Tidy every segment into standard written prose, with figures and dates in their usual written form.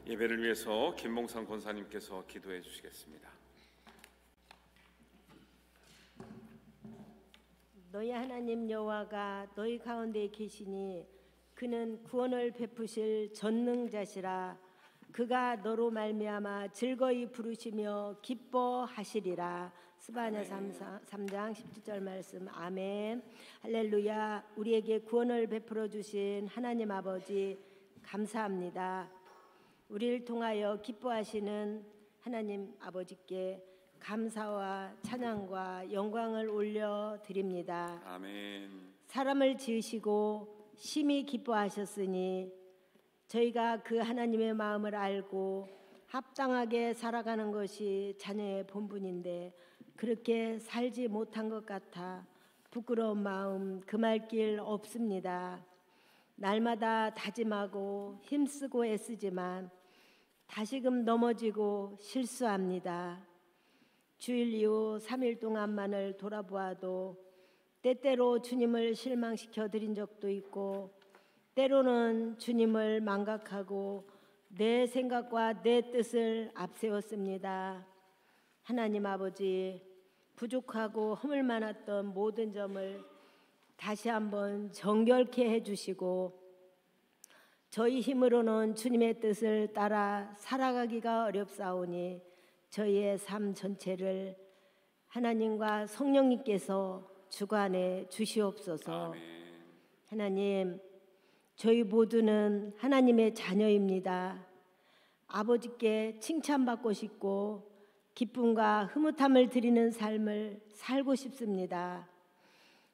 예배를 위해서 김몽상 권사님께서 기도해 주시겠습니다. 너희 하나님 여호와가 너희 가운데 계시니 그는 구원을 베푸실 전능자시라. 그가 너로 말미암아 즐거이 부르시며 기뻐하시리라. 스바냐 3장 17절 말씀. 아멘. 할렐루야. 우리에게 구원을 베풀어 주신 하나님 아버지 감사합니다. 우리를 통하여 기뻐하시는 하나님 아버지께 감사와 찬양과 영광을 올려드립니다. 아멘. 사람을 지으시고 심히 기뻐하셨으니 저희가 그 하나님의 마음을 알고 합당하게 살아가는 것이 자녀의 본분인데 그렇게 살지 못한 것 같아 부끄러운 마음 금할 길 없습니다. 날마다 다짐하고 힘쓰고 애쓰지만 다시금 넘어지고 실수합니다. 주일 이후 3일 동안만을 돌아보아도 때때로 주님을 실망시켜 드린 적도 있고 때로는 주님을 망각하고 내 생각과 내 뜻을 앞세웠습니다. 하나님 아버지, 부족하고 허물 많았던 모든 점을 다시 한번 정결케 해주시고 저희 힘으로는 주님의 뜻을 따라 살아가기가 어렵사오니 저희의 삶 전체를 하나님과 성령님께서 주관해 주시옵소서. 아멘. 하나님, 저희 모두는 하나님의 자녀입니다. 아버지께 칭찬받고 싶고 기쁨과 흐뭇함을 드리는 삶을 살고 싶습니다.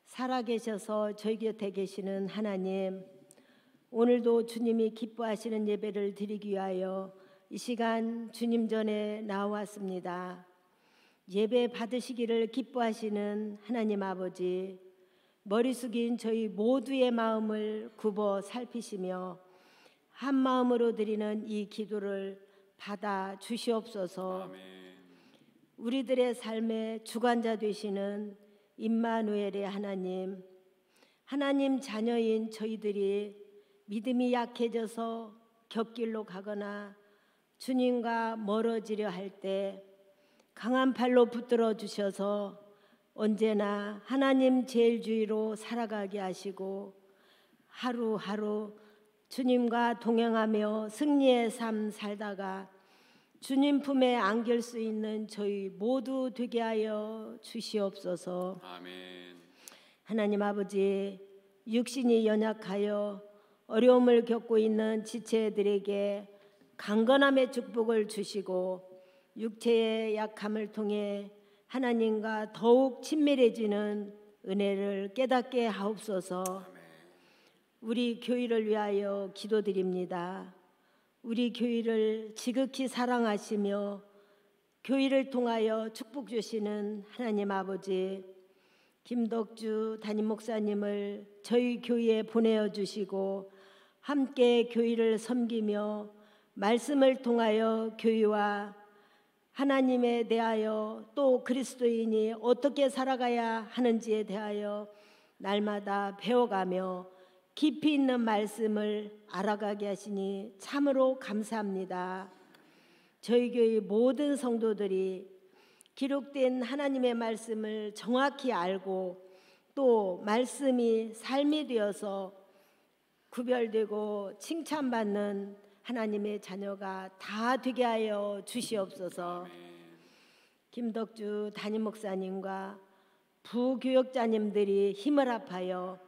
살아계셔서 저희 곁에 계시는 하나님, 오늘도 주님이 기뻐하시는 예배를 드리기 위하여 이 시간 주님 전에 나왔습니다. 예배 받으시기를 기뻐하시는 하나님 아버지, 머리 숙인 저희 모두의 마음을 굽어 살피시며 한 마음으로 드리는 이 기도를 받아 주시옵소서. 아멘. 우리들의 삶의 주관자 되시는 임마누엘의 하나님, 하나님 자녀인 저희들이 믿음이 약해져서 곁길로 가거나 주님과 멀어지려 할 때 강한 팔로 붙들어 주셔서 언제나 하나님 제일주의로 살아가게 하시고 하루하루 주님과 동행하며 승리의 삶 살다가 주님 품에 안길 수 있는 저희 모두 되게 하여 주시옵소서. 아멘. 하나님 아버지, 육신이 연약하여 어려움을 겪고 있는 지체들에게 강건함의 축복을 주시고 육체의 약함을 통해 하나님과 더욱 친밀해지는 은혜를 깨닫게 하옵소서. 우리 교회를 위하여 기도드립니다. 우리 교회를 지극히 사랑하시며 교회를 통하여 축복 주시는 하나님 아버지, 김덕주 담임 목사님을 저희 교회에 보내어 주시고 함께 교회를 섬기며 말씀을 통하여 교회와 하나님에 대하여 또 그리스도인이 어떻게 살아가야 하는지에 대하여 날마다 배워가며 깊이 있는 말씀을 알아가게 하시니 참으로 감사합니다. 저희 교회 모든 성도들이 기록된 하나님의 말씀을 정확히 알고 또 말씀이 삶이 되어서 구별되고 칭찬받는 하나님의 자녀가 다 되게 하여 주시옵소서. 김덕주 담임 목사님과 부교역자님들이 힘을 합하여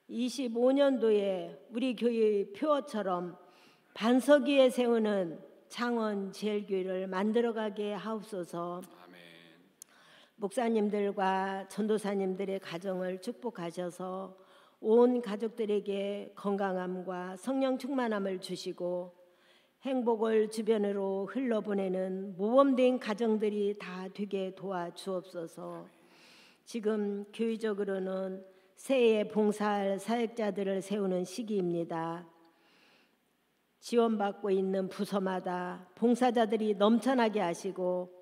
25년도에 우리 교회의 표어처럼 반석 위에 세우는 창원 제일교회를 만들어가게 하옵소서. 아멘. 목사님들과 전도사님들의 가정을 축복하셔서 온 가족들에게 건강함과 성령 충만함을 주시고 행복을 주변으로 흘러보내는 모범된 가정들이 다 되게 도와주옵소서. 지금 교회적으로는 새해에 봉사할 사역자들을 세우는 시기입니다. 지원받고 있는 부서마다 봉사자들이 넘쳐나게 하시고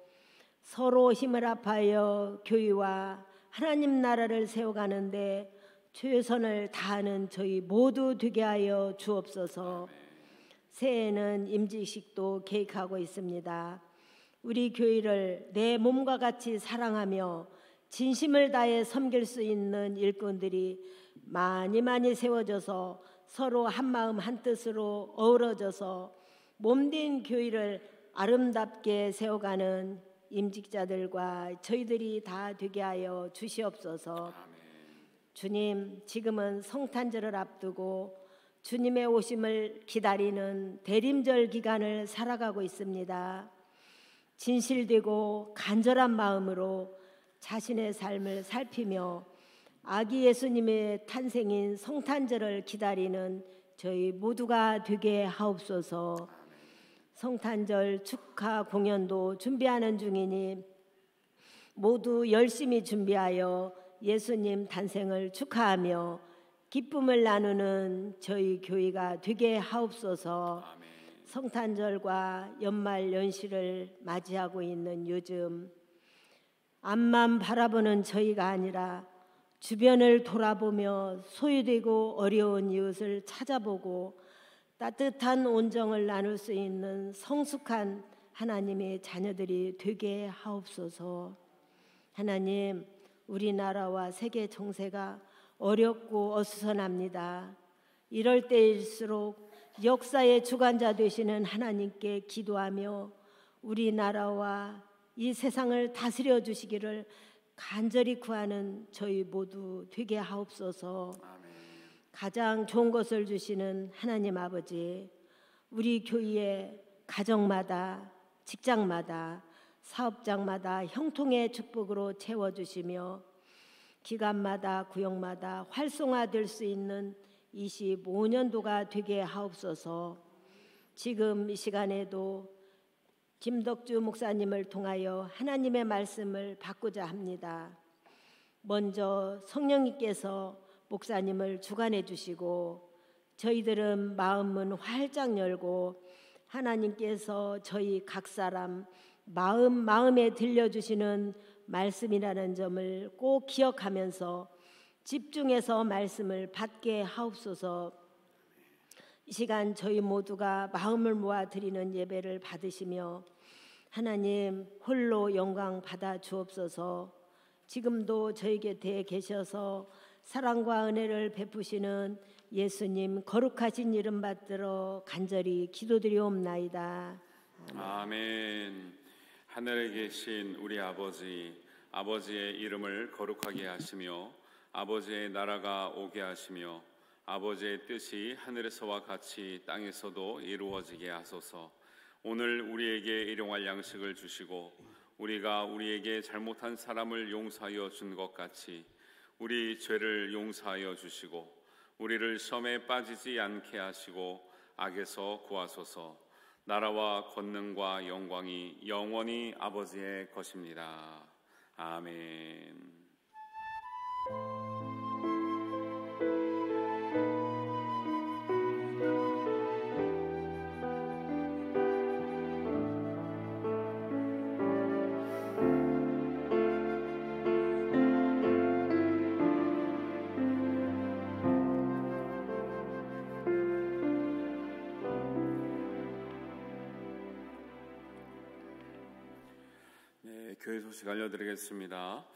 서로 힘을 합하여 교회와 하나님 나라를 세워가는데 최선을 다하는 저희 모두 되게 하여 주옵소서. 새해에는 임직식도 계획하고 있습니다. 우리 교회를 내 몸과 같이 사랑하며 진심을 다해 섬길 수 있는 일꾼들이 많이 세워져서 서로 한마음 한뜻으로 어우러져서 몸된 교회를 아름답게 세워가는 임직자들과 저희들이 다 되게 하여 주시옵소서. 주님, 지금은 성탄절을 앞두고 주님의 오심을 기다리는 대림절 기간을 살아가고 있습니다. 진실되고 간절한 마음으로 자신의 삶을 살피며 아기 예수님의 탄생인 성탄절을 기다리는 저희 모두가 되게 하옵소서. 성탄절 축하 공연도 준비하는 중이니 모두 열심히 준비하여 예수님 탄생을 축하하며 기쁨을 나누는 저희 교회가 되게 하옵소서. 성탄절과 연말 연시를 맞이하고 있는 요즘 앞만 바라보는 저희가 아니라 주변을 돌아보며 소외되고 어려운 이웃을 찾아보고 따뜻한 온정을 나눌 수 있는 성숙한 하나님의 자녀들이 되게 하옵소서. 하나님, 우리나라와 세계 정세가 어렵고 어수선합니다. 이럴 때일수록 역사의 주관자 되시는 하나님께 기도하며 우리나라와 이 세상을 다스려 주시기를 간절히 구하는 저희 모두 되게 하옵소서. 가장 좋은 것을 주시는 하나님 아버지, 우리 교회의 가정마다 직장마다 사업장마다 형통의 축복으로 채워주시며 기간마다 구역마다 활성화될 수 있는 25년도가 되게 하옵소서. 지금 이 시간에도 김덕주 목사님을 통하여 하나님의 말씀을 받고자 합니다. 먼저 성령님께서 목사님을 주관해 주시고 저희들은 마음은 활짝 열고 하나님께서 저희 각 사람 마음에 들려주시는 말씀이라는 점을 꼭 기억하면서 집중해서 말씀을 받게 하옵소서. 이 시간 저희 모두가 마음을 모아 드리는 예배를 받으시며 하나님 홀로 영광 받아 주옵소서. 지금도 저희 곁에 계셔서 사랑과 은혜를 베푸시는 예수님 거룩하신 이름 받들어 간절히 기도드리옵나이다. 아멘. 하늘에 계신 우리 아버지, 아버지의 이름을 거룩하게 하시며 아버지의 나라가 오게 하시며 아버지의 뜻이 하늘에서와 같이 땅에서도 이루어지게 하소서. 오늘 우리에게 일용할 양식을 주시고 우리가 우리에게 잘못한 사람을 용서하여 준 것 같이 우리 죄를 용서하여 주시고 우리를 시험에 빠지지 않게 하시고 악에서 구하소서. 나라와 권능과 영광이 영원히 아버지의 것입니다. 아멘. 교회 소식 알려드리겠습니다.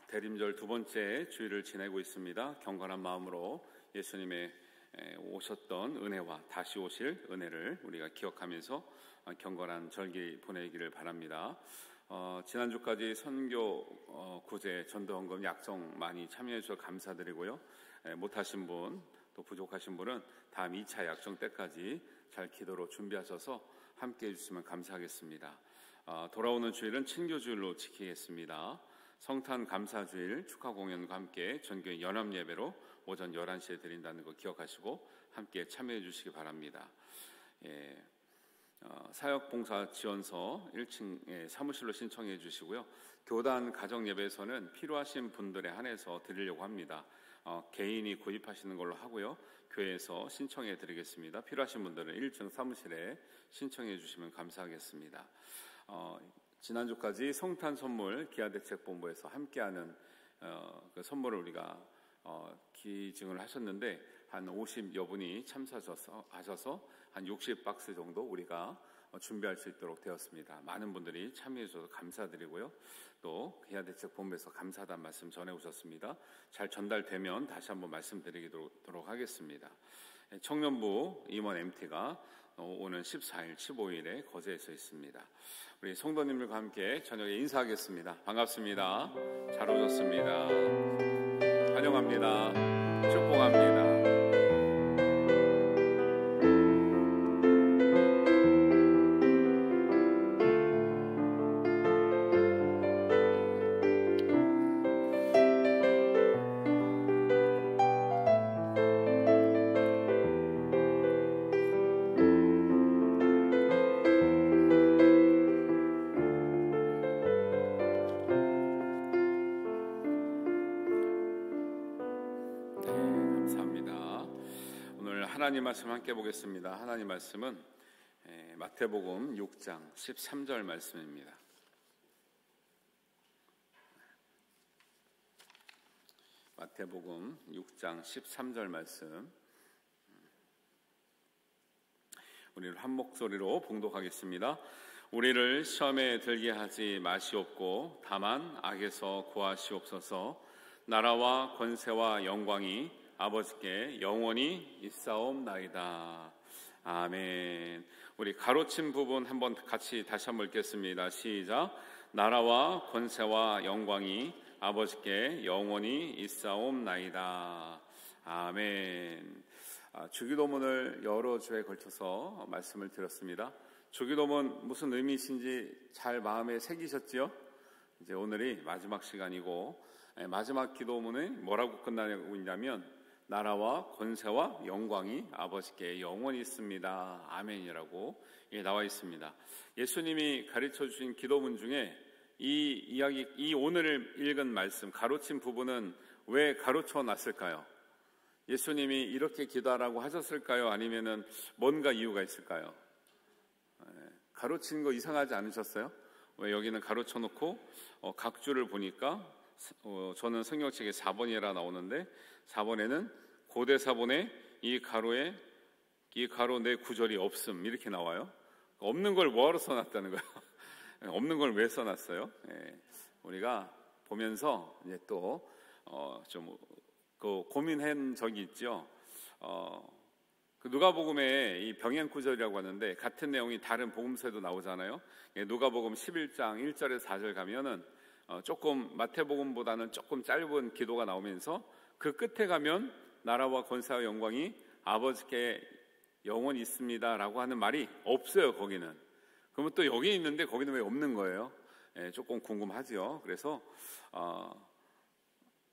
대림절 두 번째 주일을 지내고 있습니다. 경건한 마음으로 예수님의 오셨던 은혜와 다시 오실 은혜를 우리가 기억하면서 경건한 절기 보내기를 바랍니다. 지난주까지 선교 구제 전도헌금 약정 많이 참여해 주셔서 감사드리고요. 못하신 분 또 부족하신 분은 다음 2차 약정 때까지 잘 기도로 준비하셔서 함께 해주시면 감사하겠습니다. 돌아오는 주일은 친교주일로 지키겠습니다. 성탄 감사주일 축하 공연과 함께 전교회 연합예배로 오전 11시에 드린다는 거 기억하시고 함께 참여해 주시기 바랍니다. 사역봉사지원서 1층 사무실로 신청해 주시고요. 교단 가정예배에서는 필요하신 분들에 한해서 드리려고 합니다. 개인이 구입하시는 걸로 하고요. 교회에서 신청해 드리겠습니다. 필요하신 분들은 1층 사무실에 신청해 주시면 감사하겠습니다. 지난주까지 성탄 선물 기아대책본부에서 함께하는 그 선물을 우리가 기증을 하셨는데 한 50여 분이 참석하셔서 한 60박스 정도 우리가 준비할 수 있도록 되었습니다. 많은 분들이 참여해 주셔서 감사드리고요. 또 기아대책본부에서 감사하다는 말씀 전해오셨습니다. 잘 전달되면 다시 한번 말씀드리도록 하겠습니다. 청년부 임원 MT가 오는 14일, 15일에 거제에서 있습니다. 우리 성도님들과 함께 저녁에 인사하겠습니다. 반갑습니다. 잘 오셨습니다. 환영합니다. 축복합니다. 하나님 말씀 함께 보겠습니다. 하나님 말씀은 마태복음 6장 13절 말씀입니다. 마태복음 6장 13절 말씀 우리를 한 목소리로 봉독하겠습니다. 우리를 시험에 들게 하지 마시옵고 다만 악에서 구하시옵소서. 나라와 권세와 영광이 아버지께 영원히 있사옵나이다. 아멘. 우리 가로친 부분 한번 같이 다시 한번 읽겠습니다. 시작. 나라와 권세와 영광이 아버지께 영원히 있사옵나이다. 아멘. 주기도문을 여러 주에 걸쳐서 말씀을 드렸습니다. 주기도문 무슨 의미이신지 잘 마음에 새기셨지요? 이제 오늘이 마지막 시간이고 마지막 기도문이 뭐라고 끝나고 있냐면 나라와 권세와 영광이 아버지께 영원히 있습니다. 아멘이라고 나와 있습니다. 예수님이 가르쳐 주신 기도문 중에 이 오늘 읽은 말씀 가로친 부분은 왜 가로쳐 놨을까요? 예수님이 이렇게 기도하라고 하셨을까요? 아니면은 뭔가 이유가 있을까요? 가로친 거 이상하지 않으셨어요? 왜 여기는 가로쳐 놓고 각 줄을 보니까 저는 성경책에 4번이라 나오는데 4번에는 고대사본에 이 가로 내 구절이 없음 이렇게 나와요. 없는 걸 뭐하러 써놨다는 거예요? 없는 걸 왜 써놨어요? 우리가 보면서 이제 또 좀 고민한 적이 있죠. 그 누가복음에 이 병행 구절이라고 하는데 같은 내용이 다른 복음서에도 나오잖아요. 누가복음 11장 1절에서 4절 가면은 조금 마태복음보다는 조금 짧은 기도가 나오면서 그 끝에 가면 나라와 권세와 영광이 아버지께 영원히 있습니다라고 하는 말이 없어요. 거기는. 그러면 또 여기 있는데 거기는 왜 없는 거예요? 조금 궁금하죠. 그래서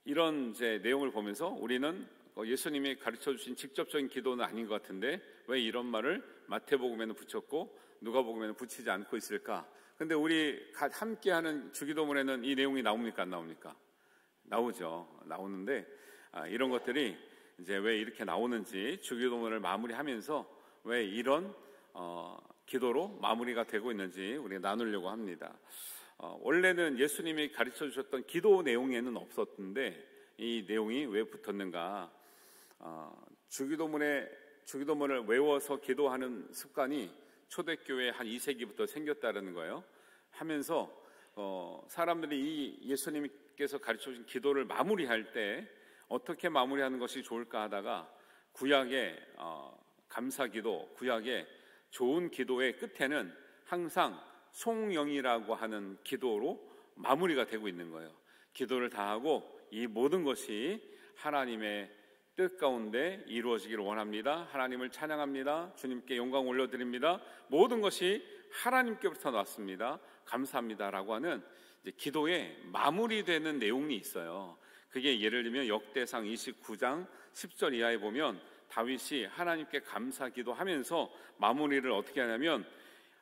이런 이제 내용을 보면서 우리는 예수님이 가르쳐 주신 직접적인 기도는 아닌 것 같은데 왜 이런 말을 마태복음에는 붙였고 누가복음에는 붙이지 않고 있을까? 근데 우리 함께하는 주기도문에는 이 내용이 나옵니까? 안 나옵니까? 나오죠. 나오는데 이런 것들이 이제 왜 이렇게 나오는지 주기도문을 마무리하면서 왜 이런 기도로 마무리가 되고 있는지 우리가 나누려고 합니다. 원래는 예수님이 가르쳐 주셨던 기도 내용에는 없었는데 이 내용이 왜 붙었는가? 주기도문을 외워서 기도하는 습관이 초대교회 한 2세기부터 생겼다는 거예요. 하면서 사람들이 이 예수님께서 가르쳐 주신 기도를 마무리할 때 어떻게 마무리하는 것이 좋을까 하다가 구약의 감사기도, 구약의 좋은 기도의 끝에는 항상 송영이라고 하는 기도로 마무리가 되고 있는 거예요. 기도를 다하고 이 모든 것이 하나님의 뜻 가운데 이루어지기를 원합니다. 하나님을 찬양합니다. 주님께 영광 올려드립니다. 모든 것이 하나님께부터 났습니다. 감사합니다라고 하는 이제 기도에 마무리되는 내용이 있어요. 그게 예를 들면 역대상 29장 10절 이하에 보면 다윗이 하나님께 감사 기도하면서 마무리를 어떻게 하냐면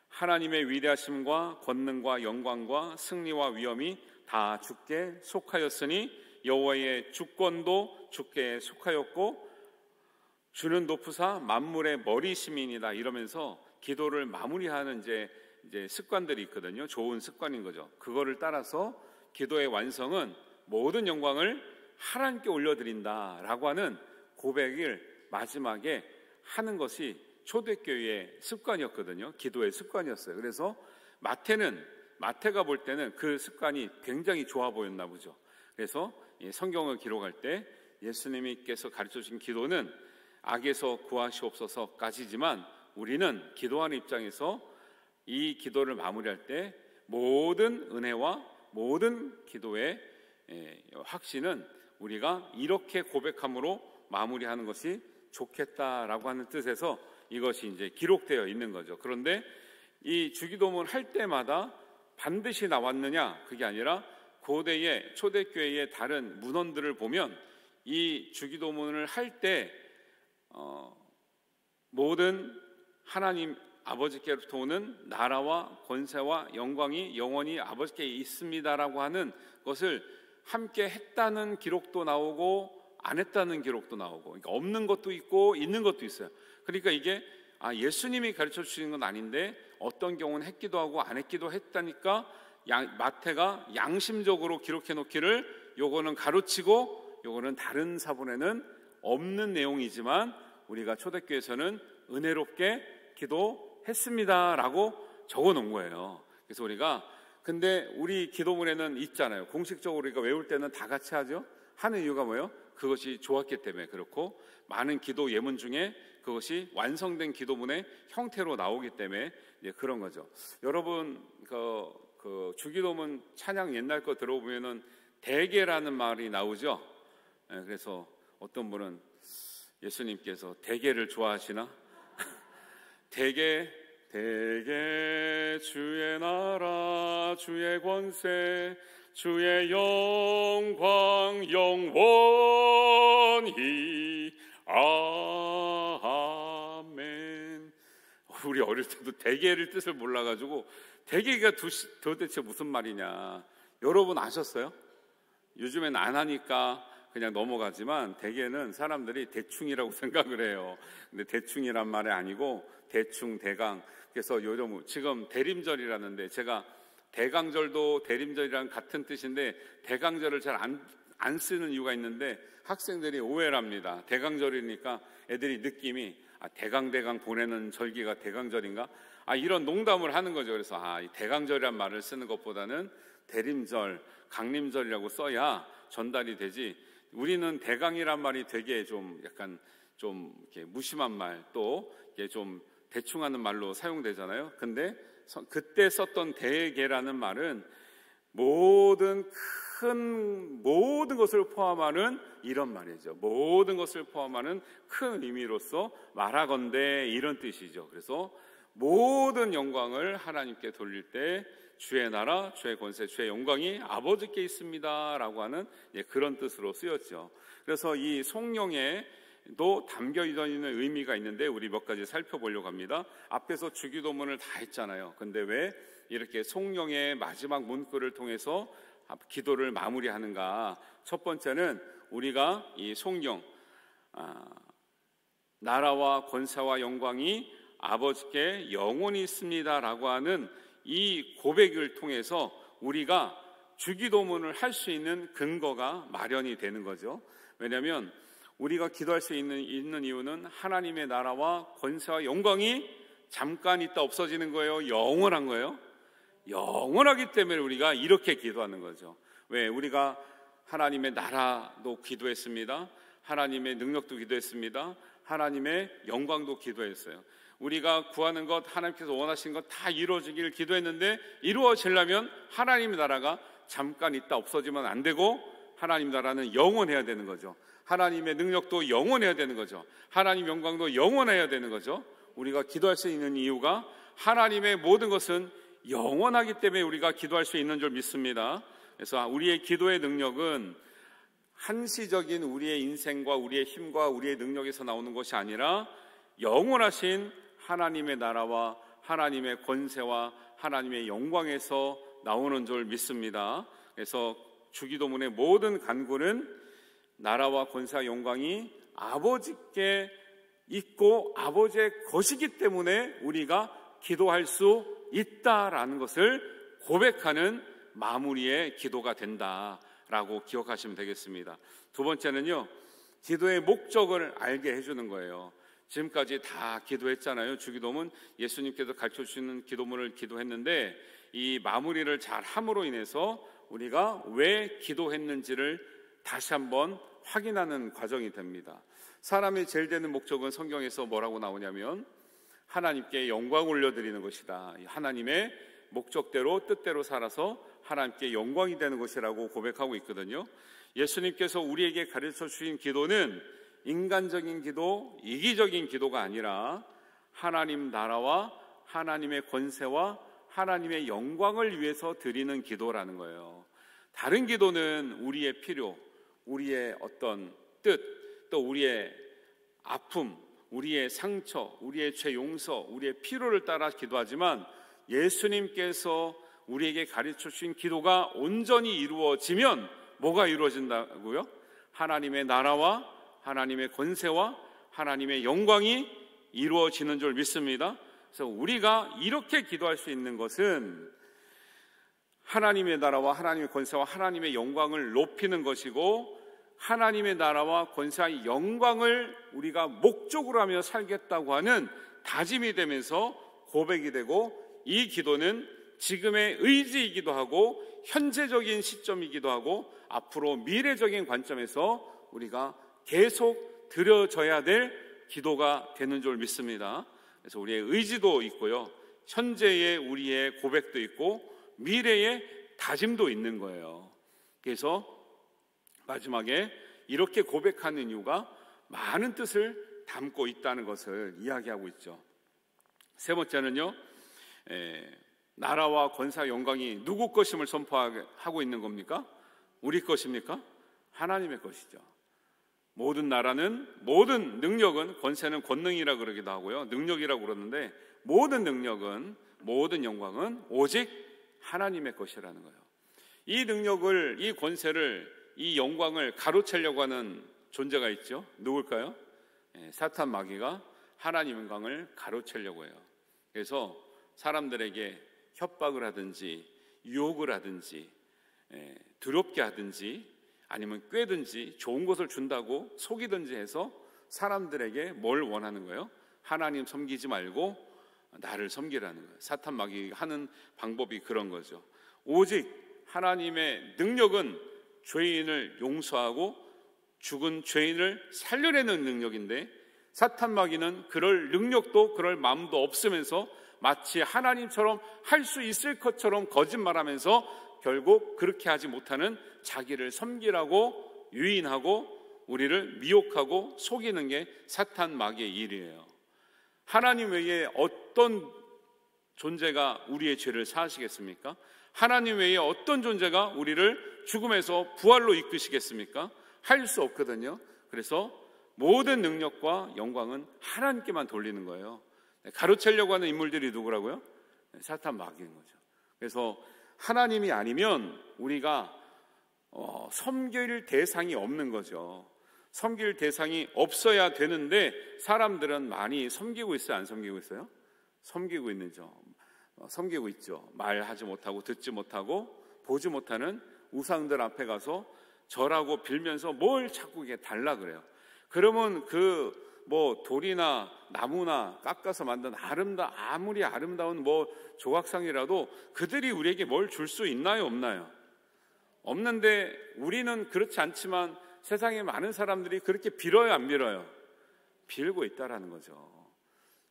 하나님의 위대하심과 권능과 영광과 승리와 위엄이 다 주께 속하였으니 여호와의 주권도 주께 속하였고 주는 높으사 만물의 머리심이니이다 이러면서 기도를 마무리하는 이제 습관들이 있거든요. 좋은 습관인 거죠. 그거를 따라서 기도의 완성은 모든 영광을 하나님께 올려드린다라고 하는 고백을 마지막에 하는 것이 초대교회의 습관이었거든요. 기도의 습관이었어요. 그래서 마태가 볼 때는 그 습관이 굉장히 좋아 보였나 보죠. 그래서 성경을 기록할 때 예수님께서 가르쳐 주신 기도는 악에서 구하시옵소서까지지만, 우리는 기도하는 입장에서 이 기도를 마무리할 때 모든 은혜와 모든 기도의 확신은 우리가 이렇게 고백함으로 마무리하는 것이 좋겠다라고 하는 뜻에서 이것이 이제 기록되어 있는 거죠. 그런데 이 주기도문 할 때마다 반드시 나왔느냐? 그게 아니라 고대의 초대교회의 다른 문헌들을 보면 이 주기도문을 할 때 모든 하나님 아버지께로부터 오는 나라와 권세와 영광이 영원히 아버지께 있습니다라고 하는 것을 함께 했다는 기록도 나오고 안 했다는 기록도 나오고, 그러니까 없는 것도 있고 있는 것도 있어요. 그러니까 이게 예수님이 가르쳐 주시는 건 아닌데 어떤 경우는 했기도 하고 안 했기도 했다니까 마태가 양심적으로 기록해 놓기를 요거는 가로치고 요거는 다른 사본에는 없는 내용이지만 우리가 초대교회에서는 은혜롭게 기도했습니다라고 적어 놓은 거예요. 그래서 근데 우리 기도문에는 있잖아요. 공식적으로 우리가 외울 때는 다 같이 하는 이유가 뭐예요? 그것이 좋았기 때문에 그렇고, 많은 기도 예문 중에 그것이 완성된 기도문의 형태로 나오기 때문에 그런 거죠. 여러분 그 주기도문 찬양 옛날 거 들어보면은 대개라는 말이 나오죠. 그래서 어떤 분은 예수님께서 대개를 좋아하시나? 대개 주의 나라 주의 권세 주의 영광 영원히 아멘. 우리 어릴 때도 대개를 뜻을 몰라가지고 대개가 도대체 무슨 말이냐, 여러분 아셨어요? 요즘엔 안 하니까 그냥 넘어가지만 대개는 사람들이 대충이라고 생각을 해요. 근데 대충이란 말이 아니고 대충 대강. 그래서 요즘 지금 대림절이라는데, 제가 대강절도 대림절이랑 같은 뜻인데 대강절을 잘 안 쓰는 이유가 있는데 학생들이 오해를 합니다. 대강절이니까 애들이 느낌이 대강 보내는 절기가 대강절인가? 이런 농담을 하는 거죠. 그래서 이 대강절이란 말을 쓰는 것보다는 대림절, 강림절이라고 써야 전달이 되지, 우리는 대강이란 말이 되게 좀 약간 좀 이렇게 무심한 말, 또 이게 좀 대충하는 말로 사용되잖아요. 근데 그때 썼던 대개라는 말은 모든 것을 포함하는 이런 말이죠. 모든 것을 포함하는 큰 의미로서 말하건대 이런 뜻이죠. 그래서 모든 영광을 하나님께 돌릴 때 주의 나라, 주의 권세, 주의 영광이 아버지께 있습니다라고 하는 그런 뜻으로 쓰였죠. 그래서 이 송영에도 담겨 있는 의미가 있는데 우리 몇 가지 살펴보려고 합니다. 앞에서 주기도문을 다 했잖아요. 근데 왜 이렇게 송영의 마지막 문구를 통해서 기도를 마무리하는가? 첫 번째는 우리가 이 송영, 나라와 권세와 영광이 아버지께 영원히 있습니다라고 하는 이 고백을 통해서 우리가 주기도문을 할 수 있는 근거가 마련이 되는 거죠. 왜냐하면 우리가 기도할 수 있는 이유는 하나님의 나라와 권세와 영광이 잠깐 있다 없어지는 거예요? 영원한 거예요? 영원하기 때문에 우리가 이렇게 기도하는 거죠. 왜? 우리가 하나님의 나라도 기도했습니다. 하나님의 능력도 기도했습니다. 하나님의 영광도 기도했어요. 우리가 구하는 것, 하나님께서 원하시는 것 다 이루어지기를 기도했는데 이루어지려면 하나님의 나라가 잠깐 있다 없어지면 안 되고 하나님 나라는 영원해야 되는 거죠. 하나님의 능력도 영원해야 되는 거죠. 하나님 영광도 영원해야 되는 거죠. 우리가 기도할 수 있는 이유가 하나님의 모든 것은 영원하기 때문에 우리가 기도할 수 있는 줄 믿습니다. 그래서 우리의 기도의 능력은 한시적인 우리의 인생과 우리의 힘과 우리의 능력에서 나오는 것이 아니라 영원하신 하나님의 나라와 하나님의 권세와 하나님의 영광에서 나오는 줄 믿습니다. 그래서 주기도문의 모든 간구는 나라와 권세와 영광이 아버지께 있고 아버지의 것이기 때문에 우리가 기도할 수 있다라는 것을 고백하는 마무리의 기도가 된다라고 기억하시면 되겠습니다. 두 번째는요, 기도의 목적을 알게 해주는 거예요. 지금까지 다 기도했잖아요. 주기도문, 예수님께서 가르쳐주시는 기도문을 기도했는데 이 마무리를 잘 함으로 인해서 우리가 왜 기도했는지를 다시 한번 확인하는 과정이 됩니다. 사람이 제일 되는 목적은 성경에서 뭐라고 나오냐면 하나님께 영광 올려드리는 것이다. 하나님의 목적대로 뜻대로 살아서 하나님께 영광이 되는 것이라고 고백하고 있거든요. 예수님께서 우리에게 가르쳐 주신 기도는 인간적인 기도, 이기적인 기도가 아니라 하나님 나라와 하나님의 권세와 하나님의 영광을 위해서 드리는 기도라는 거예요. 다른 기도는 우리의 필요, 우리의 어떤 뜻, 또 우리의 아픔, 우리의 상처, 우리의 죄 용서, 우리의 필요를 따라 기도하지만 예수님께서 우리에게 가르쳐 주신 기도가 온전히 이루어지면 뭐가 이루어진다고요? 하나님의 나라와 하나님의 권세와 하나님의 영광이 이루어지는 줄 믿습니다. 그래서 우리가 이렇게 기도할 수 있는 것은 하나님의 나라와 하나님의 권세와 하나님의 영광을 높이는 것이고, 하나님의 나라와 권세와 영광을 우리가 목적으로 하며 살겠다고 하는 다짐이 되면서 고백이 되고, 이 기도는 지금의 의지이기도 하고 현재적인 시점이기도 하고 앞으로 미래적인 관점에서 우리가 계속 드려져야 될 기도가 되는 줄 믿습니다. 그래서 우리의 의지도 있고요, 현재의 우리의 고백도 있고 미래의 다짐도 있는 거예요. 그래서 마지막에 이렇게 고백하는 이유가 많은 뜻을 담고 있다는 것을 이야기하고 있죠. 세 번째는요, 나라와 권세와 영광이 누구 것임을 선포하고 있는 겁니까? 우리 것입니까? 하나님의 것이죠. 모든 나라는, 모든 능력은, 권세는 권능이라 그러기도 하고요, 능력이라고 그러는데 모든 능력은, 모든 영광은 오직 하나님의 것이라는 거예요. 이 능력을, 이 권세를, 이 영광을 가로채려고 하는 존재가 있죠. 누굴까요? 사탄 마귀가 하나님 영광을 가로채려고 해요. 그래서 사람들에게 협박을 하든지 유혹을 하든지 두렵게 하든지 아니면 꿰든지 좋은 것을 준다고 속이든지 해서 사람들에게 뭘 원하는 거예요? 하나님 섬기지 말고 나를 섬기라는 거예요. 사탄 마귀가 하는 방법이 그런 거죠. 오직 하나님의 능력은 죄인을 용서하고 죽은 죄인을 살려내는 능력인데, 사탄 마귀는 그럴 능력도 그럴 마음도 없으면서 마치 하나님처럼 할 수 있을 것처럼 거짓말하면서 결국 그렇게 하지 못하는 자기를 섬기라고 유인하고 우리를 미혹하고 속이는 게 사탄 마귀의 일이에요. 하나님 외에 어떤 존재가 우리의 죄를 사하시겠습니까? 하나님 외에 어떤 존재가 우리를 죽음에서 부활로 이끄시겠습니까? 할 수 없거든요. 그래서 모든 능력과 영광은 하나님께만 돌리는 거예요. 가로채려고 하는 인물들이 누구라고요? 사탄 마귀인 거죠. 그래서 하나님이 아니면 우리가 섬길 대상이 없는 거죠. 섬길 대상이 없어야 되는데 사람들은 많이 섬기고 있어요? 안 섬기고 있어요? 섬기고 있죠. 말하지 못하고 듣지 못하고 보지 못하는 우상들 앞에 가서 절하고 빌면서 뭘 자꾸 이게 달라 그래요. 그러면 돌이나 나무나 깎아서 만든 아무리 아름다운 조각상이라도 그들이 우리에게 뭘 줄 수 있나요? 없나요? 없는데 우리는 그렇지 않지만 세상에 많은 사람들이 그렇게 빌어요, 안 빌어요? 빌고 있다라는 거죠.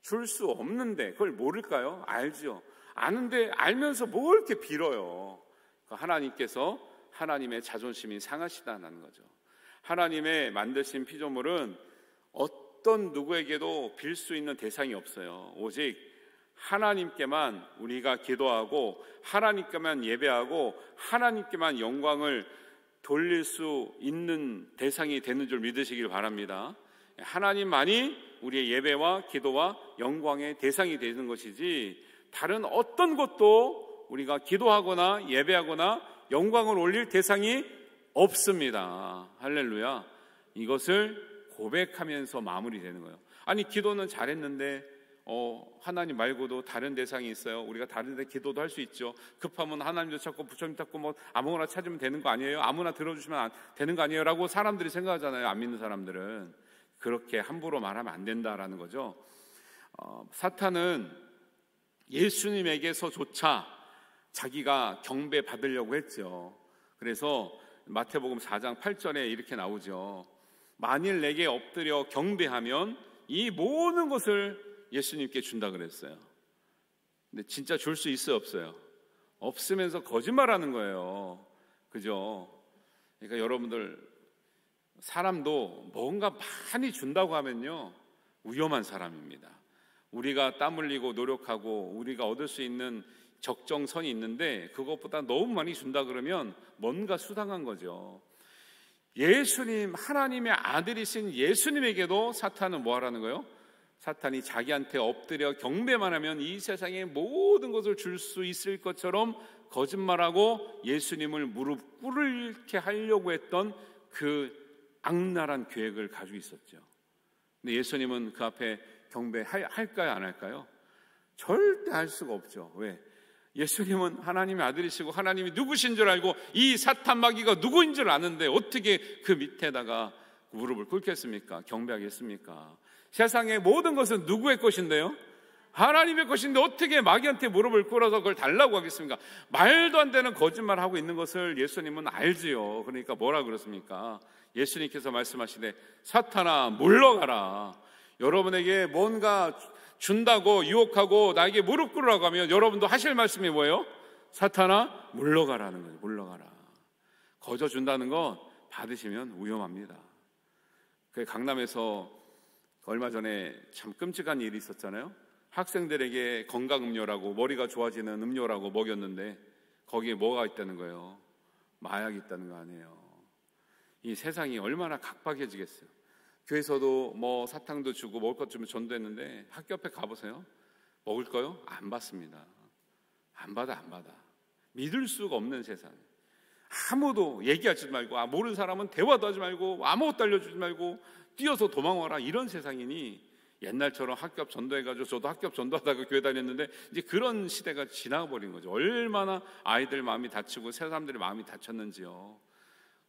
줄 수 없는데 그걸 모를까요? 알죠. 아는데 알면서 뭘 이렇게 빌어요? 하나님께서 하나님의 자존심이 상하시다는 거죠. 하나님의 만드신 피조물은 어떤 누구에게도 빌 수 있는 대상이 없어요. 오직 하나님께만 우리가 기도하고 하나님께만 예배하고 하나님께만 영광을 돌릴 수 있는 대상이 되는 줄 믿으시길 바랍니다. 하나님만이 우리의 예배와 기도와 영광의 대상이 되는 것이지 다른 어떤 것도 우리가 기도하거나 예배하거나 영광을 올릴 대상이 없습니다. 할렐루야. 이것을 고백하면서 마무리되는 거예요. 아니 기도는 잘했는데 하나님 말고도 다른 대상이 있어요. 우리가 다른 데 기도도 할 수 있죠. 급하면 하나님도 찾고 부처님 찾고 뭐 아무거나 찾으면 되는 거 아니에요? 아무나 들어주시면 되는 거 아니에요? 라고 사람들이 생각하잖아요. 안 믿는 사람들은. 그렇게 함부로 말하면 안 된다라는 거죠. 사탄은 예수님에게서조차 자기가 경배받으려고 했죠. 그래서 마태복음 4장 8절에 이렇게 나오죠. 만일 내게 엎드려 경배하면 이 모든 것을 예수님께 준다 그랬어요. 근데 진짜 줄 수 있어요, 없어요? 없으면서 거짓말하는 거예요. 그죠? 그러니까 여러분들, 사람도 뭔가 많이 준다고 하면요, 위험한 사람입니다. 우리가 땀 흘리고 노력하고 우리가 얻을 수 있는 적정선이 있는데 그것보다 너무 많이 준다 그러면 뭔가 수상한 거죠. 예수님, 하나님의 아들이신 예수님에게도 사탄은 뭐 하라는 거예요? 사탄이 자기한테 엎드려 경배만 하면 이 세상의 모든 것을 줄 수 있을 것처럼 거짓말하고 예수님을 무릎 꿇게 하려고 했던 그 악랄한 계획을 가지고 있었죠. 근데 예수님은 그 앞에 경배할까요, 안 할까요? 절대 할 수가 없죠. 왜? 예수님은 하나님의 아들이시고 하나님이 누구신 줄 알고 이 사탄 마귀가 누구인 줄 아는데 어떻게 그 밑에다가 무릎을 꿇겠습니까? 경배하겠습니까? 세상의 모든 것은 누구의 것인데요? 하나님의 것인데 어떻게 마귀한테 무릎을 꿇어서 그걸 달라고 하겠습니까? 말도 안 되는 거짓말을 하고 있는 것을 예수님은 알지요. 그러니까 뭐라 그렇습니까? 예수님께서 말씀하시되 사탄아 물러가라. 여러분에게 뭔가 준다고 유혹하고 나에게 무릎 꿇으라고 하면 여러분도 하실 말씀이 뭐예요? 사탄아 물러가라는 거예요. 물러가라. 거저 준다는 건 받으시면 위험합니다. 그 강남에서 얼마 전에 참 끔찍한 일이 있었잖아요. 학생들에게 건강음료라고 머리가 좋아지는 음료라고 먹였는데 거기에 뭐가 있다는 거예요? 마약이 있다는 거 아니에요. 이 세상이 얼마나 각박해지겠어요. 교회에서도 뭐 사탕도 주고 먹을 것 주면 전도했는데 학교 앞에 가보세요. 먹을 거요? 안 받습니다. 안 받아. 믿을 수가 없는 세상. 아무도 얘기하지 말고 모르는 사람은 대화도 하지 말고 아무것도 알려주지 말고 뛰어서 도망와라, 이런 세상이니 옛날처럼 학교 앞 전도해가지고 저도 학교 앞 전도하다가 교회 다녔는데 이제 그런 시대가 지나버린 거죠. 얼마나 아이들 마음이 다치고 사람들의 마음이 다쳤는지요.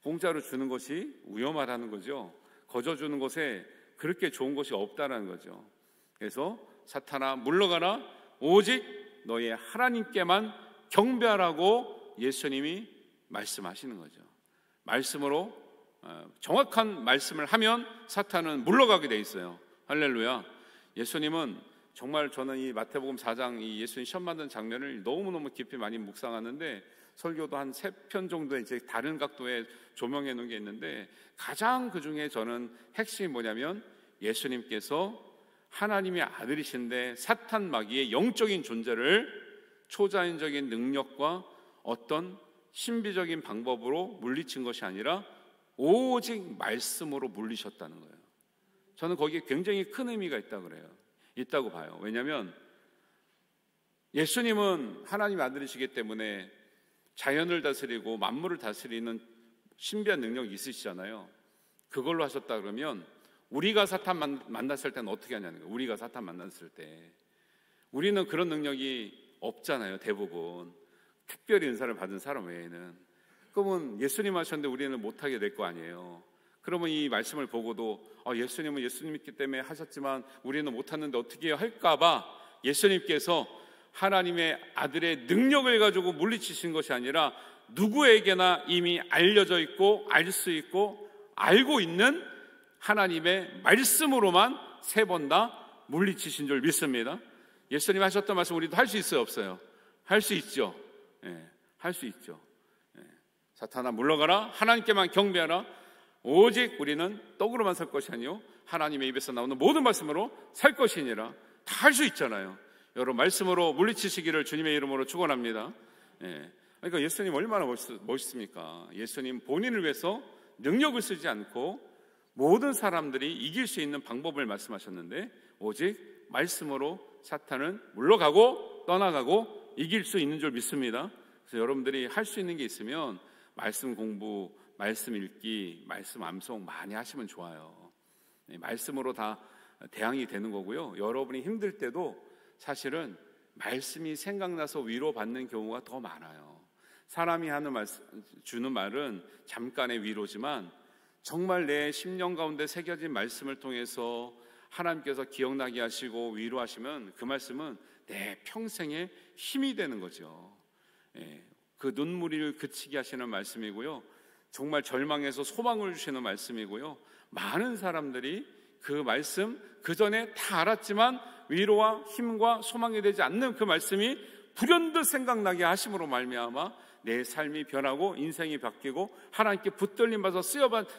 공짜로 주는 것이 위험하다는 거죠. 거저 주는 것에 그렇게 좋은 것이 없다는 거죠. 그래서 사탄아 물러가라, 오직 너의 하나님께만 경배하라고 예수님이 말씀하시는 거죠. 말씀으로 정확한 말씀을 하면 사탄은 물러가게 돼 있어요. 할렐루야. 예수님은 정말, 저는 이 마태복음 4장 이 예수님 시험 받는 장면을 너무너무 깊이 많이 묵상하는데 설교도 한 3편 정도 이제 다른 각도에 조명해 놓은 게 있는데 가장 그 중에 저는 핵심이 뭐냐면 예수님께서 하나님의 아들이신데 사탄 마귀의 영적인 존재를 초자연적인 능력과 어떤 신비적인 방법으로 물리친 것이 아니라 오직 말씀으로 물리셨다는 거예요. 저는 거기에 굉장히 큰 의미가 있다고 봐요. 왜냐하면 예수님은 하나님의 아들이시기 때문에 자연을 다스리고 만물을 다스리는 신비한 능력이 있으시잖아요. 그걸로 하셨다 그러면 우리가 사탄 만났을 때는 어떻게 하냐는 거예요. 우리가 사탄 만났을 때 우리는 그런 능력이 없잖아요. 대부분 특별히 은사를 받은 사람 외에는. 그러면 예수님 하셨는데 우리는 못하게 될 거 아니에요. 그러면 이 말씀을 보고도 예수님은 예수님이기 때문에 하셨지만 우리는 못하는데 어떻게 할까 봐 예수님께서 하나님의 아들의 능력을 가지고 물리치신 것이 아니라 누구에게나 이미 알려져 있고 알 수 있고 알고 있는 하나님의 말씀으로만 3번 다 물리치신 줄 믿습니다. 예수님 하셨던 말씀 우리도 할 수 있어요, 없어요? 할 수 있죠. 할 수 있죠. 사탄아 물러가라, 하나님께만 경배하라. 오직 우리는 떡으로만 살 것이 아니요 하나님의 입에서 나오는 모든 말씀으로 살 것이니라. 다 할 수 있잖아요. 여러분 말씀으로 물리치시기를 주님의 이름으로 축원합니다. 그러니까 예수님 얼마나 멋있습니까? 예수님 본인을 위해서 능력을 쓰지 않고 모든 사람들이 이길 수 있는 방법을 말씀하셨는데 오직 말씀으로 사탄은 물러가고 떠나가고 이길 수 있는 줄 믿습니다. 그래서 여러분들이 할 수 있는 게 있으면 말씀 공부, 말씀 읽기, 말씀 암송 많이 하시면 좋아요. 말씀으로 다 대항이 되는 거고요. 여러분이 힘들 때도 사실은 말씀이 생각나서 위로받는 경우가 더 많아요. 사람이 주는 말은 잠깐의 위로지만 정말 내 심령 가운데 새겨진 말씀을 통해서 하나님께서 기억나게 하시고 위로하시면 그 말씀은 내 평생의 힘이 되는 거죠. 그 눈물을 그치게 하시는 말씀이고요. 정말 절망에서 소망을 주시는 말씀이고요. 많은 사람들이 그 말씀 그 전에 다 알았지만 위로와 힘과 소망이 되지 않는 그 말씀이 불현듯 생각나게 하심으로 말미암아 내 삶이 변하고 인생이 바뀌고 하나님께 붙들림 받아서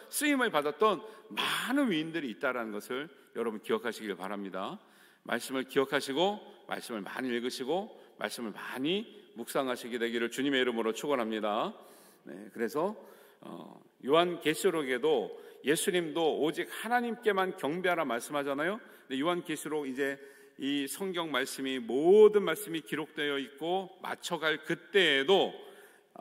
쓰임을 받았던 많은 위인들이 있다는 것을 여러분 기억하시길 바랍니다. 말씀을 기억하시고 말씀을 많이 읽으시고 말씀을 많이 묵상하시게 되기를 주님의 이름으로 축원합니다. 그래서 요한계시록에도 예수님도 오직 하나님께만 경배하라 말씀하잖아요. 근데 요한계시록 이제 이 성경 말씀이 모든 말씀이 기록되어 있고 맞춰갈 그때에도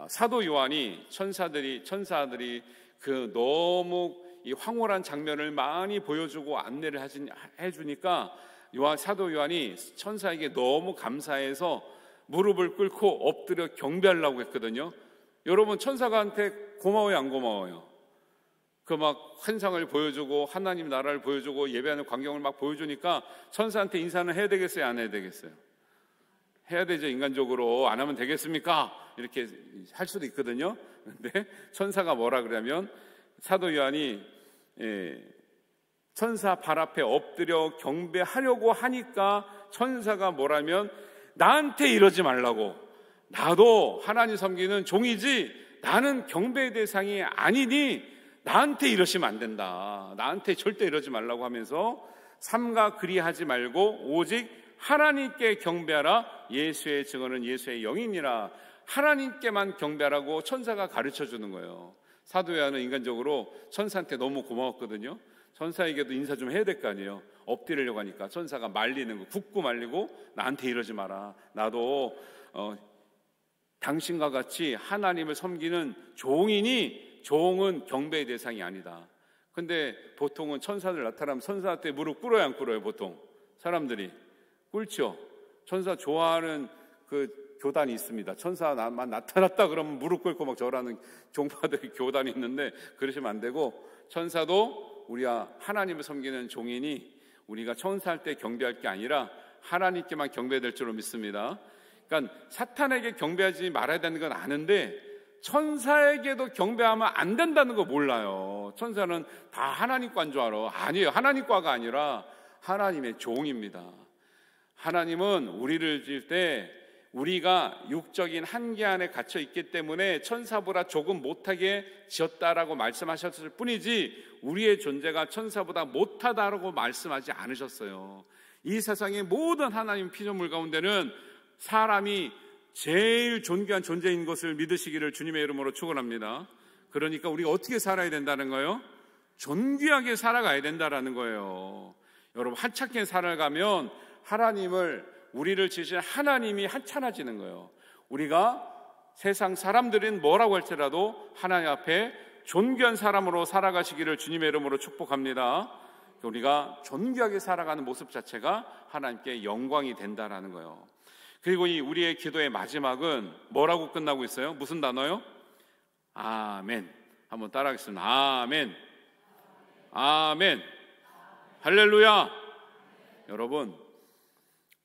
사도 요한이 천사들이 그 너무 이 황홀한 장면을 많이 보여주고 안내를 해주니까 사도 요한이 천사에게 너무 감사해서 무릎을 꿇고 엎드려 경배하려고 했거든요. 여러분 천사가한테 고마워요 안 고마워요? 그 막 환상을 보여주고 하나님 나라를 보여주고 예배하는 광경을 막 보여주니까 천사한테 인사는 해야 되겠어요 안 해야 되겠어요? 해야 되죠. 인간적으로. 안 하면 되겠습니까? 이렇게 할 수도 있거든요. 근데 천사가 뭐라 그러냐면 사도 요한이 천사 발 앞에 엎드려 경배하려고 하니까 천사가 뭐라면 나한테 이러지 말라고. 나도 하나님 섬기는 종이지 나는 경배의 대상이 아니니 나한테 이러시면 안 된다. 나한테 절대 이러지 말라고 하면서 삼가 그리하지 말고 오직 하나님께 경배하라. 예수의 증언은 예수의 영이니라. 하나님께만 경배하라고 천사가 가르쳐 주는 거예요. 사도 요한은 인간적으로 천사한테 너무 고마웠거든요. 천사에게도 인사 좀 해야 될 거 아니에요. 엎드리려고 하니까 천사가 말리는 거, 굳고 말리고 나한테 이러지 마라. 나도 당신과 같이 하나님을 섬기는 종이니 종은 경배의 대상이 아니다. 근데 보통은 천사들 나타나면 천사한테 무릎 꿇어야 안 꿇어요? 보통 사람들이 꿇죠. 천사 좋아하는 그 교단이 있습니다. 천사만 나타났다 그러면 무릎 꿇고 막 절하는 종파들이 교단이 있는데 그러시면 안 되고, 천사도 우리가 하나님을 섬기는 종이니 우리가 천사할 때 경배할 게 아니라 하나님께만 경배될 줄로 믿습니다. 그러니까 사탄에게 경배하지 말아야 되는 건 아는데 천사에게도 경배하면 안 된다는 거 몰라요. 천사는 다 하나님과인 줄 알아. 아니에요. 하나님과가 아니라 하나님의 종입니다. 하나님은 우리를 지을 때 우리가 육적인 한계 안에 갇혀 있기 때문에 천사보다 조금 못하게 지었다라고 말씀하셨을 뿐이지 우리의 존재가 천사보다 못하다라고 말씀하지 않으셨어요. 이 세상의 모든 하나님 피조물 가운데는 사람이 제일 존귀한 존재인 것을 믿으시기를 주님의 이름으로 축원합니다. 그러니까 우리가 어떻게 살아야 된다는 거예요? 존귀하게 살아가야 된다는 거예요. 여러분, 하찮게 살아가면 우리를 지으신 하나님이 하찮아지는 거예요. 우리가 세상 사람들은 뭐라고 할지라도 하나님 앞에 존귀한 사람으로 살아가시기를 주님의 이름으로 축복합니다. 우리가 존귀하게 살아가는 모습 자체가 하나님께 영광이 된다는 거예요. 그리고 이 우리의 기도의 마지막은 뭐라고 끝나고 있어요? 무슨 단어요? 아멘. 한번 따라하겠습니다. 아멘. 아멘. 할렐루야. 여러분,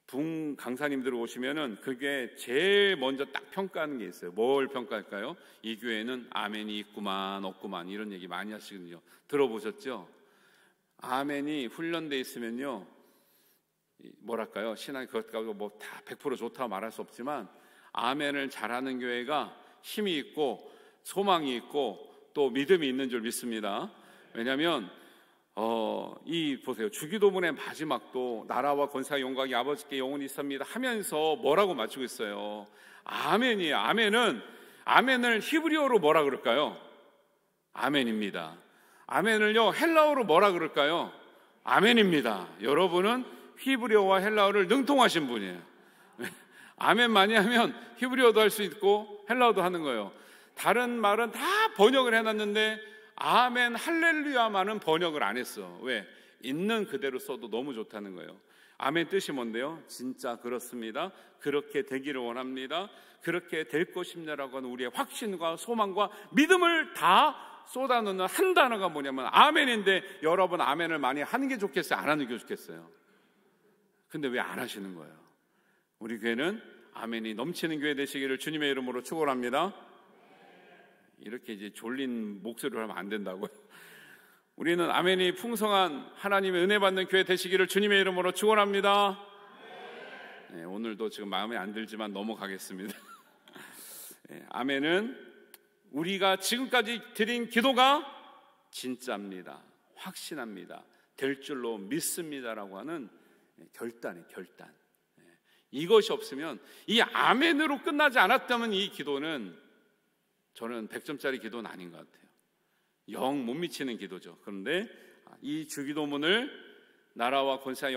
붕 강사님들 오시면은 그게 제일 먼저 딱 평가하는 게 있어요. 뭘 평가할까요? 이 교회는 아멘이 있구만 없구만 이런 얘기 많이 하시거든요. 들어보셨죠? 아멘이 훈련돼 있으면요, 뭐랄까요? 신앙이 그것 가지고 뭐 다 100% 좋다고 말할 수 없지만 아멘을 잘하는 교회가 힘이 있고 소망이 있고 또 믿음이 있는 줄 믿습니다. 왜냐하면 보세요. 주기도문의 마지막도 나라와 권세와 영광이 아버지께 영원히 있습니다 하면서 뭐라고 마치고 있어요? 아멘이에요. 아멘을 히브리어로 뭐라 그럴까요? 아멘입니다. 아멘을요 헬라어로 뭐라 그럴까요? 아멘입니다. 여러분은 히브리어와 헬라어를 능통하신 분이에요. 아멘 많이 하면 히브리어도 할 수 있고 헬라어도 하는 거예요. 다른 말은 다 번역을 해놨는데 아멘 할렐루야만은 번역을 안 했어. 왜? 있는 그대로 써도 너무 좋다는 거예요. 아멘 뜻이 뭔데요? 진짜 그렇습니다. 그렇게 되기를 원합니다. 그렇게 될 것입니다라고 하는 우리의 확신과 소망과 믿음을 다 쏟아놓는 한 단어가 뭐냐면 아멘인데, 여러분 아멘을 많이 하는 게 좋겠어요? 안 하는 게 좋겠어요? 근데 왜 안 하시는 거예요? 우리 교회는 아멘이 넘치는 교회 되시기를 주님의 이름으로 축원합니다. 이렇게 이제 졸린 목소리로 하면 안 된다고요. 우리는 아멘이 풍성한 하나님의 은혜 받는 교회 되시기를 주님의 이름으로 축원합니다. 네, 오늘도 지금 마음에 안 들지만 넘어가겠습니다. 네, 아멘은 우리가 지금까지 드린 기도가 진짜입니다, 확신합니다, 될 줄로 믿습니다라고 하는 결단이에요. 결단. 이것이 없으면, 이 아멘으로 끝나지 않았다면 이 기도는 저는 100점짜리 기도는 아닌 것 같아요. 영 못 미치는 기도죠. 그런데 이 주기도문을 나라와 권세와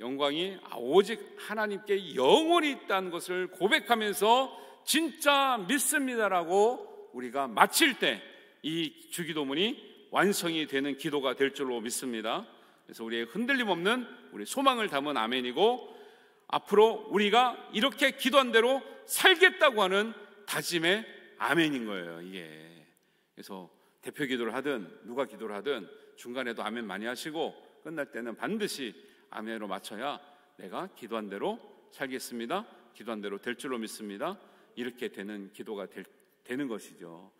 영광이 오직 하나님께 영원히 있다는 것을 고백하면서 진짜 믿습니다라고 우리가 마칠 때 이 주기도문이 완성이 되는 기도가 될 줄로 믿습니다. 그래서 우리의 흔들림 없는 우리 소망을 담은 아멘이고, 앞으로 우리가 이렇게 기도한 대로 살겠다고 하는 다짐의 아멘인 거예요, 이게. 그래서 대표 기도를 하든 누가 기도를 하든 중간에도 아멘 많이 하시고, 끝날 때는 반드시 아멘으로 맞춰야 내가 기도한 대로 살겠습니다, 기도한 대로 될 줄로 믿습니다, 이렇게 되는 기도가 되는 것이죠.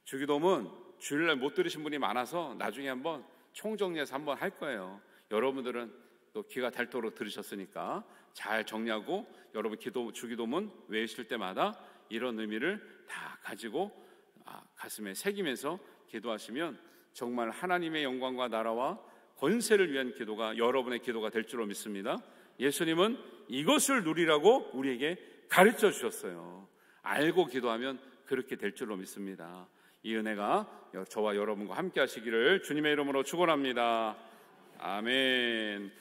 주기도문 주일날 못 들으신 분이 많아서 나중에 한번 총정리해서 한번 할 거예요. 여러분들은 또 귀가 닳도록 들으셨으니까 잘 정리하고 여러분 주기도문 외우실 때마다 이런 의미를 다 가지고 가슴에 새기면서 기도하시면 정말 하나님의 영광과 나라와 권세를 위한 기도가 여러분의 기도가 될 줄로 믿습니다. 예수님은 이것을 누리라고 우리에게 가르쳐 주셨어요. 알고 기도하면 그렇게 될 줄로 믿습니다. 이 은혜가 저와 여러분과 함께 하시기를 주님의 이름으로 축원합니다. 아멘.